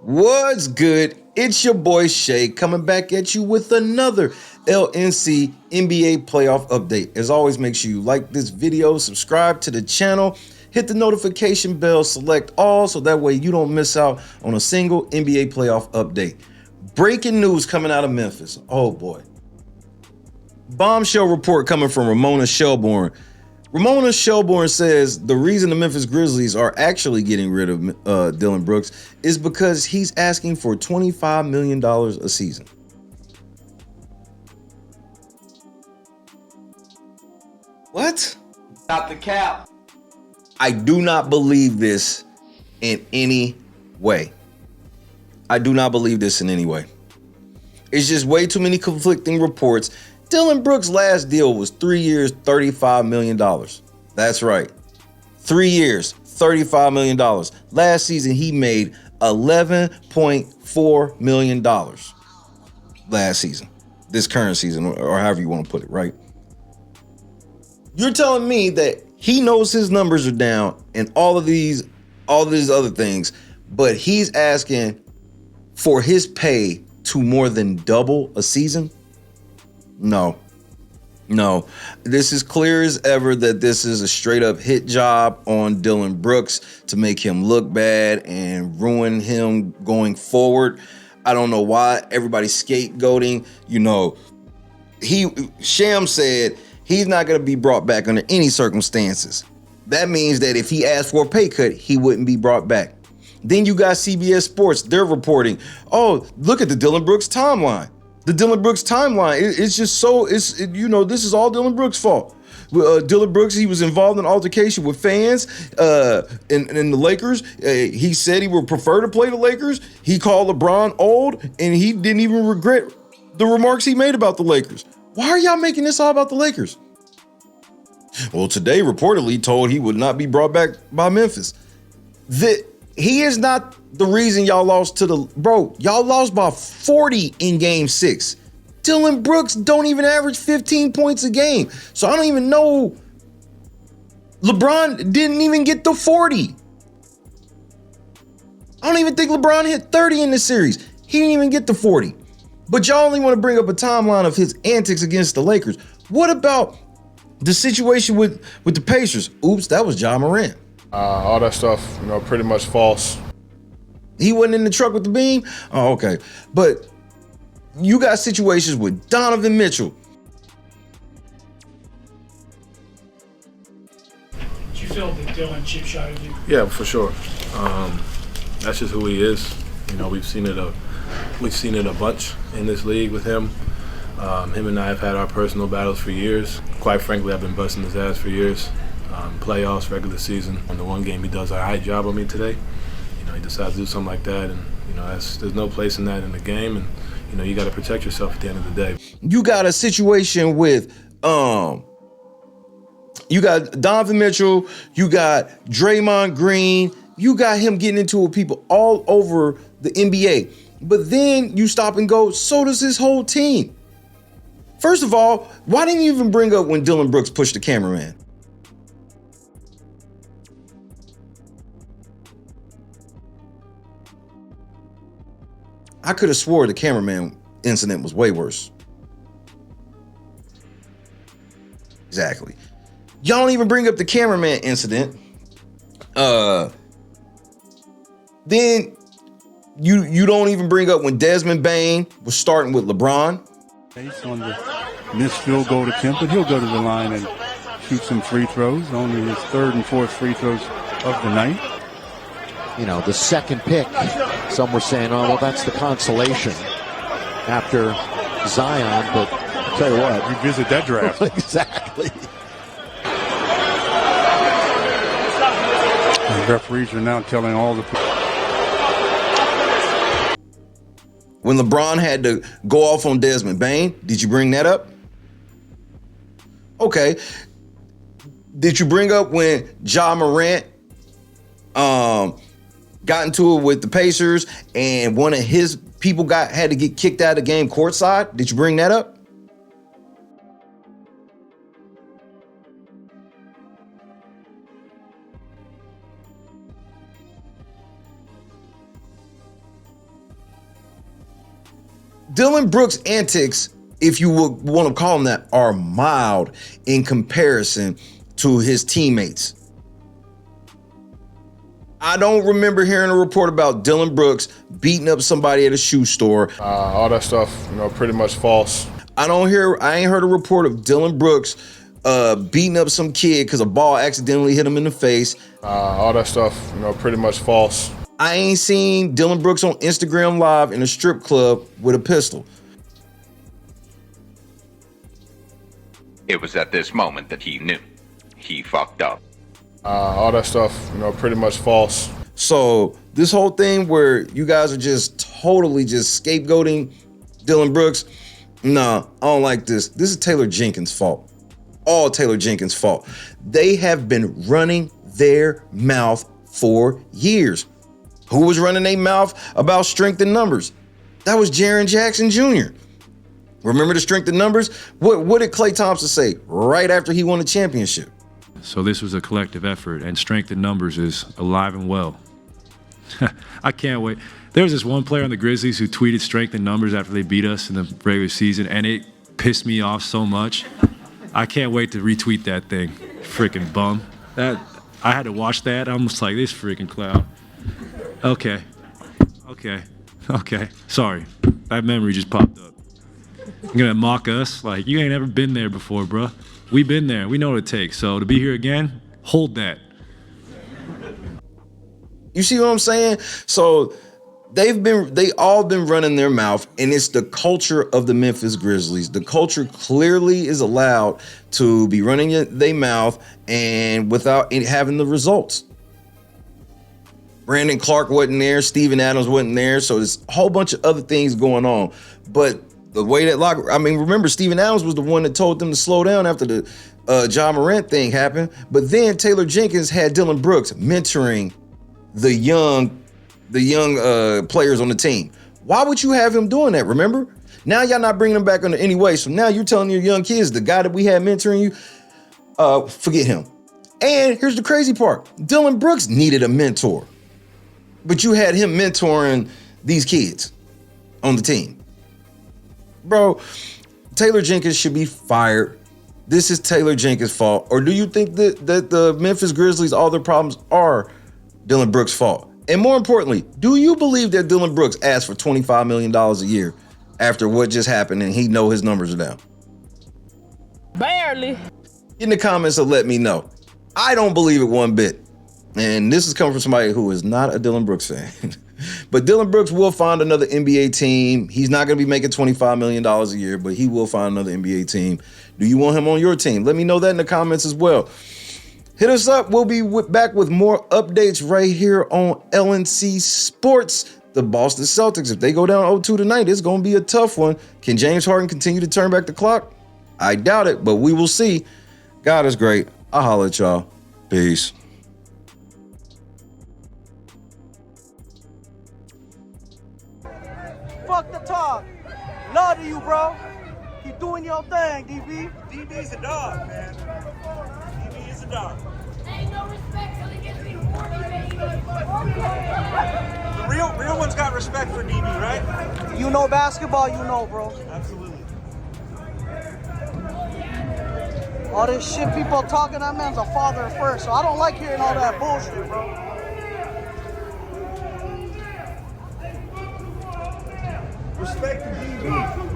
What's good? It's your boy Shay coming back at you with another LNC NBA playoff update. As always, make sure you like this video, subscribe to the channel, hit the notification bell, select all so that way you don't miss out on a single NBA playoff update. Breaking news coming out of Memphis. Oh boy. Bombshell report coming from Ramona Shelburne. Ramona Shelburne says the reason the Memphis Grizzlies are actually getting rid of Dillon Brooks is because he's asking for $25 million a season. What? Stop the cap. I do not believe this in any way. I do not believe this in any way. It's just way too many conflicting reports. Dillon Brooks' last deal was 3 years, $35 million. That's right. 3 years, $35 million. Last season, he made $11.4 million. Last season. This current season, or however you want to put it, right? You're telling me that he knows his numbers are down and all of these other things, but he's asking for his pay to more than double a season? No. This is clear as ever that this is a straight up hit job on Dillon Brooks to make him look bad and ruin him going forward. I don't know why everybody's scapegoating. You know, Sham said he's not going to be brought back under any circumstances. That means that if he asked for a pay cut, he wouldn't be brought back. Then you got CBS Sports. They're reporting, oh, look at the Dillon Brooks timeline. The Dillon Brooks timeline, it's just so, this is all Dillon Brooks' fault. Dillon Brooks, he was involved in an altercation with fans in the Lakers. He said he would prefer to play the Lakers. He called LeBron old, and he didn't even regret the remarks he made about the Lakers. Why are y'all making this all about the Lakers? Well, today reportedly told he would not be brought back by Memphis. He is not the reason y'all lost to y'all lost by 40 in game 6. Dillon Brooks don't even average 15 points a game. So I don't even know. LeBron didn't even get the 40. I don't even think LeBron hit 30 in this series. He didn't even get the 40. But y'all only want to bring up a timeline of his antics against the Lakers. What about the situation with the Pacers? Oops, that was Ja Morant. All that stuff, pretty much false. He wasn't in the truck with the beam? Oh, okay. But you got situations with Donovan Mitchell. Did you feel that Dillon chip shot at you? Yeah, for sure. That's just who he is. We've seen it a bunch in this league with him. Him and I have had our personal battles for years. Quite frankly, I've been busting his ass for years. Playoffs, regular season. On the one game he does a high job on me today. He decides to do something like that, and there's no place in that in the game, and you got to protect yourself at the end of the day. You got a situation with you got Donovan Mitchell, you got Draymond Green, you got him getting into it with people all over the NBA. But then you stop and go, so does his whole team. First of all, why didn't you even bring up when Dillon Brooks pushed the cameraman? I could have swore the cameraman incident was way worse. Exactly. Y'all don't even bring up the cameraman incident. Then you don't even bring up when Desmond Bane was starting with LeBron. Based on the missed field goal attempt, but he'll go to the line and shoot some free throws. Only his third and fourth free throws of the night. The second pick, some were saying, oh, well, that's the consolation after Zion, but I'll tell you what. Revisit that draft. Exactly. The referees are now telling all the people. When LeBron had to go off on Desmond Bane, did you bring that up? Okay. Did you bring up when Ja Morant got into it with the Pacers and one of his people had to get kicked out of the game courtside? Did you bring that up? Dillon Brooks' antics, if you would want to call them that, are mild in comparison to his teammates. I don't remember hearing a report about Dillon Brooks beating up somebody at a shoe store. All that stuff, pretty much false. I ain't heard a report of Dillon Brooks beating up some kid because a ball accidentally hit him in the face. All that stuff, pretty much false. I ain't seen Dillon Brooks on Instagram Live in a strip club with a pistol. It was at this moment that he knew he fucked up. All that stuff, pretty much false. So this whole thing where you guys are just totally just scapegoating Dillon Brooks, nah, I don't like this. This is Taylor Jenkins' fault. All Taylor Jenkins' fault. They have been running their mouth for years. Who was running their mouth about strength in numbers? That was Jaren Jackson Jr. Remember the strength in numbers? What did Klay Thompson say right after he won the championship? So this was a collective effort, and strength in numbers is alive and well. I can't wait. There was this one player on the Grizzlies who tweeted strength in numbers after they beat us in the regular season, and it pissed me off so much. I can't wait to retweet that thing. Freaking bum. I had to watch that. I'm just like, this freaking clown. Okay. Sorry. That memory just popped up. You're gonna mock us? Like, you ain't ever been there before, bruh. We've been there. We know what it takes. So to be here again, hold that. You see what I'm saying? So they all been running their mouth, and it's the culture of the Memphis Grizzlies. The culture clearly is allowed to be running their mouth and without having the results. Brandon Clark wasn't there. Steven Adams wasn't there. So there's a whole bunch of other things going on. But the way that remember Steven Adams was the one that told them to slow down after the Ja Morant thing happened. But then Taylor Jenkins had Dillon Brooks mentoring the young players on the team. Why would you have him doing that? Remember? Now y'all not bringing him back under any way. So now you're telling your young kids, the guy that we had mentoring you, forget him. And here's the crazy part. Dillon Brooks needed a mentor. But you had him mentoring these kids on the team. Bro, Taylor Jenkins should be fired. This is Taylor Jenkins' fault. Or do you think that the Memphis Grizzlies, all their problems are Dillon Brooks' fault? And more importantly, do you believe that Dillon Brooks asked for $25 million a year after what just happened and he know his numbers are down? Barely. In the comments to let me know. I don't believe it one bit. And this is coming from somebody who is not a Dillon Brooks fan. But Dillon Brooks will find another NBA team. He's not going to be making $25 million a year, but he will find another NBA team. Do you want him on your team? Let me know that in the comments as well. Hit us up. We'll be back with more updates right here on LNC Sports. The Boston Celtics, if they go down 0-2 tonight, it's going to be a tough one. Can James Harden continue to turn back the clock? I doubt it, but we will see. God is great. I'll holler at y'all. Peace. Fuck the talk. Love to you, bro. Keep doing your thing, DB. DB's a dog, man. DB is a dog. Ain't no respect till he gets me 40, baby. The real one's got respect for DB, right? You know basketball, you know, bro. Absolutely. All this shit people talking, that man's a father first, so I don't like hearing all that bullshit, bro. Respect to DB.